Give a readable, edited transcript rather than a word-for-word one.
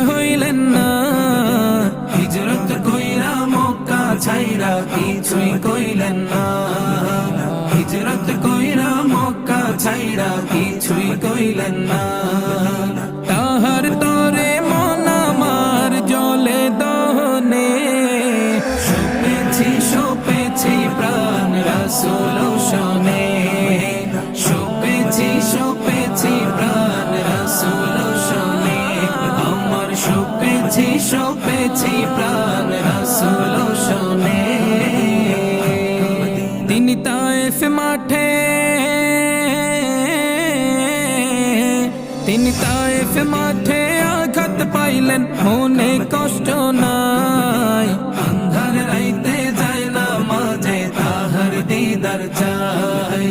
হইলেন না, হিজরত কইরা মক্কা ছাইরা কিছুই কইলেন না, হিজরত কইরা মক্কা ছাইরা কিছুই কইলেন না। তাহার তরে মন আমার জলে দহনে, সপেছি প্রাণ রাসূল শোনে, সপেছি প্রাণ রাসূল শোনে, আমার সপেছি প্রাণ রাসূল শোনে। তিনি তায়েফ মাঠে, তিনি তায়েফ মাঠে আঘাত পাইলেন, মনে কষ্ট নাই, আন্ধার রাইতে যায় না মাঝে তাহার দিদার চাই।